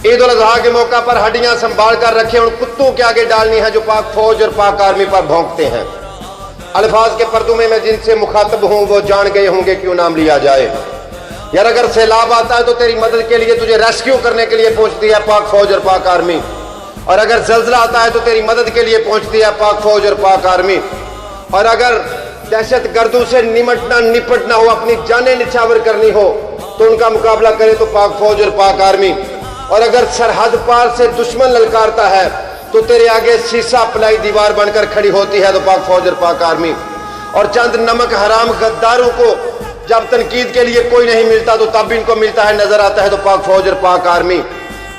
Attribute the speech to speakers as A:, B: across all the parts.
A: عید الاضحیٰ کے موقع پر ہڈیاں سنبھال کر رکھیں، ان کتوں کے آگے ڈالنی ہے جو پاک فوج اور پاک آرمی پر بھونکتے ہیں۔ الفاظ کے پردوں میں جن سے مخاطب ہوں وہ جان گئے ہوں گے کیوں نام لیا جائے۔ یار اگر سیلاب آتا ہے تو تیری مدد کے لیے تجھے ریسکیو کرنے کے لیے پہنچتی ہے پاک فوج اور پاک آرمی، اور اگر زلزلہ آتا ہے تو تیری مدد کے لیے پہنچتی ہے پاک فوج اور پاک آرمی، اور اگر دہشت گردوں سے نپٹنا ہو، اپنی جانیں نچھاور کرنی ہو تو ان کا مقابلہ کرے تو پاک فوج اور پاک آرمی، اور اگر سرحد پار سے دشمن للکارتا ہے تو تیرے آگے سیسا پلائی دیوار بن کر کھڑی ہوتی ہے تو پاک فوج اور پاک آرمی، اور چند نمک حرام غداروں کو جب تنقید کے لیے کوئی نہیں ملتا تو تب ان کو ملتا ہے، نظر آتا ہے تو پاک فوج اور پاک آرمی۔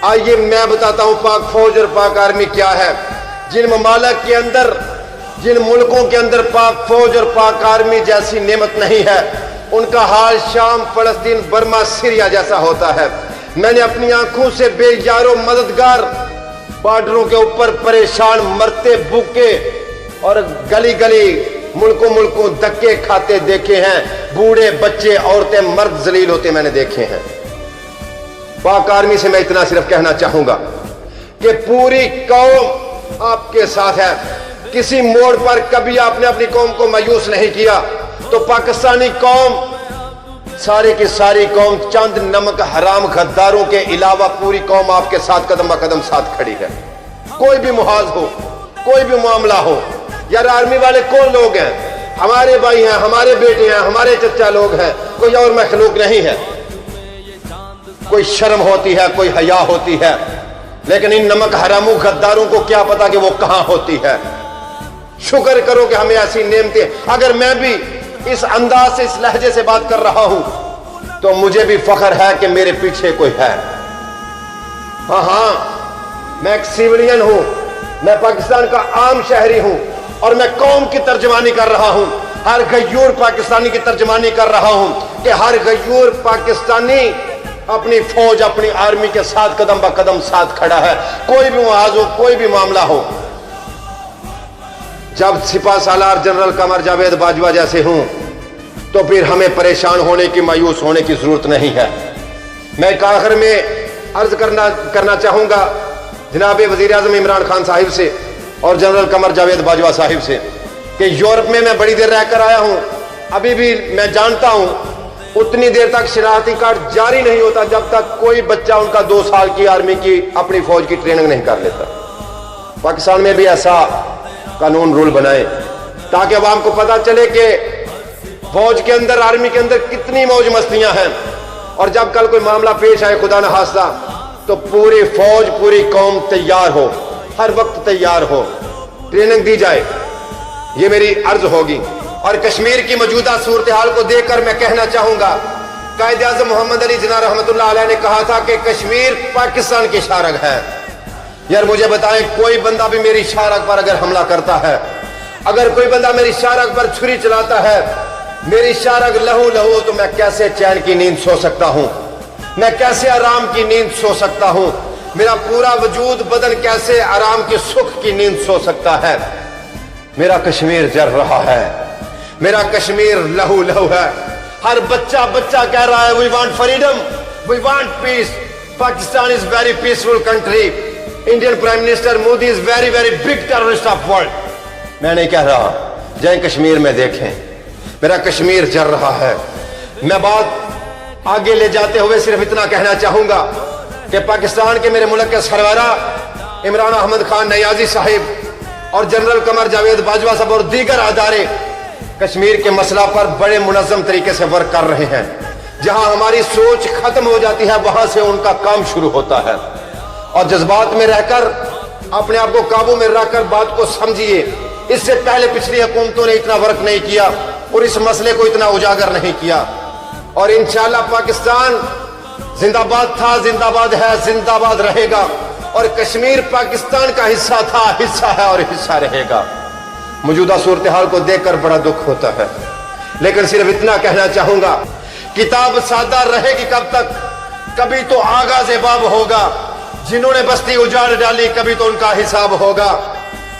A: آئیے میں بتاتا ہوں پاک فوج اور پاک آرمی کیا ہے۔ جن ممالک کے اندر، جن ملکوں کے اندر پاک فوج اور پاک آرمی جیسی نعمت نہیں ہے، ان کا حال شام، فلسطین، برما، سیریا جیسا ہوتا ہے۔ میں نے اپنی آنکھوں سے بے یارو مددگار بارڈروں کے اوپر پریشان مرتے بھوکے اور گلی گلی ملکوں دھکے کھاتے دیکھے ہیں، بوڑھے بچے عورتیں مرد ذلیل ہوتے میں نے دیکھے ہیں۔ پاک آرمی سے میں اتنا صرف کہنا چاہوں گا کہ پوری قوم آپ کے ساتھ ہے، کسی موڑ پر کبھی آپ نے اپنی قوم کو مایوس نہیں کیا، تو پاکستانی قوم، سارے کی ساری قوم، چند نمک حرام غداروں کے علاوہ پوری قوم آپ کے ساتھ قدم با قدم ساتھ کھڑی ہے۔ کوئی بھی محاذ ہو، کوئی بھی معاملہ ہو، یار آرمی والے کون لوگ ہیں؟ ہمارے بھائی ہیں، ہمارے بیٹے ہیں، ہمارے چچا لوگ ہیں، کوئی اور مخلوق نہیں ہے۔ کوئی شرم ہوتی ہے، کوئی حیا ہوتی ہے، لیکن ان نمک حراموں غداروں کو کیا پتا کہ وہ کہاں ہوتی ہے۔ شکر کرو کہ ہمیں ایسی نعمتیں، اگر میں بھی اس انداز سے، اس لہجے سے بات کر رہا ہوں تو مجھے بھی فخر ہے کہ میرے پیچھے کوئی ہے۔ ہاں میں ایک سیولین ہوں، میں پاکستان کا عام شہری ہوں، اور میں قوم کی ترجمانی کر رہا ہوں، ہر غیور پاکستانی کی ترجمانی کر رہا ہوں کہ ہر غیور پاکستانی اپنی فوج، اپنی آرمی کے ساتھ قدم با قدم ساتھ کھڑا ہے، کوئی بھی محاذ ہو، کوئی بھی معاملہ ہو۔ جب سپاہ سالار جنرل قمر جاوید باجوہ جیسے ہوں تو پھر ہمیں پریشان ہونے کی، مایوس ہونے کی ضرورت نہیں ہے۔ میں ایک آخر میں عرض کرنا چاہوں گا جناب وزیر اعظم عمران خان صاحب سے اور جنرل قمر جاوید باجوہ صاحب سے کہ یورپ میں بڑی دیر رہ کر آیا ہوں، ابھی بھی میں جانتا ہوں اتنی دیر تک شناختی کارڈ جاری نہیں ہوتا جب تک کوئی بچہ ان کا 2 سال کی آرمی کی، اپنی فوج کی ٹریننگ نہیں کر لیتا۔ پاکستان میں بھی ایسا قانون رول بنائے تاکہ عوام کو پتا چلے کہ فوج کے اندر، آرمی کے اندر کتنی موج مستیاں ہیں، اور جب کل کوئی معاملہ پیش آئے خدا نخواستہ تو پوری فوج، پوری قوم تیار ہو، ہر وقت تیار ہو، ٹریننگ دی جائے۔ یہ میری عرض ہوگی۔ اور کشمیر کی موجودہ صورتحال کو دیکھ کر میں کہنا چاہوں گا، قائد اعظم محمد علی جناح رحمۃ اللہ علیہ نے کہا تھا کہ کشمیر پاکستان کی شارگ ہے۔ یار مجھے بتائیں، کوئی بندہ بھی میری شارگ پر اگر حملہ کرتا ہے، اگر کوئی بندہ میری شارگ پر چھری چلاتا ہے، میری شارگ لہو لہو، تو میں کیسے چین کی نیند سو سکتا ہوں؟ میں کیسے آرام کی نیند سو سکتا ہوں؟ میرا پورا وجود، بدن کیسے آرام کی، سکھ کی نیند سو سکتا ہے؟ میرا کشمیر جل رہا ہے، میرا کشمیر لہو لہو ہے۔ ہر بچہ کہہ رہا ہے، we want freedom, we want peace, Pakistan is very peaceful country, Indian prime minister Modi is very very big terrorist of world. میں نہیں کہہ رہا، جائیں کشمیر میں دیکھیں، میرا کشمیر جل رہا ہے۔ میں بات آگے لے جاتے ہوئے صرف اتنا کہنا چاہوں گا کہ پاکستان کے، میرے ملک کے سرورہ عمران احمد خان نیازی صاحب اور جنرل قمر جاوید باجوہ صاحب اور دیگر ادارے کشمیر کے مسئلہ پر بڑے منظم طریقے سے ورک کر رہے ہیں۔ جہاں ہماری سوچ ختم ہو جاتی ہے وہاں سے ان کا کام شروع ہوتا ہے، اور جذبات میں رہ کر، اپنے آپ کو قابو میں رکھ کر بات کو سمجھیے۔ اس سے پہلے پچھلی حکومتوں نے اتنا ورک نہیں کیا اور اس مسئلے کو اتنا اجاگر نہیں کیا، اور انشاءاللہ پاکستان زندہ باد تھا، زندہ باد ہے، زندہ باد رہے گا، اور کشمیر پاکستان کا حصہ تھا، حصہ ہے اور حصہ رہے گا۔ موجودہ صورتحال کو دیکھ کر بڑا دکھ ہوتا ہے، لیکن صرف اتنا کہنا چاہوں گا، کتاب سادہ رہے گی کب تک؟ کبھی تو آغاز باب ہوگا۔ جنہوں نے بستی اجاڑ ڈالی، کبھی تو ان کا حساب ہوگا۔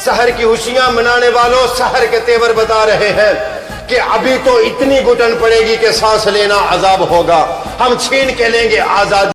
A: سحر کی خوشیاں منانے والوں، سحر کے تیور بتا رہے ہیں کہ ابھی تو اتنی گھٹن پڑے گی کہ سانس لینا عذاب ہوگا، ہم چھین کے لیں گے آزادی۔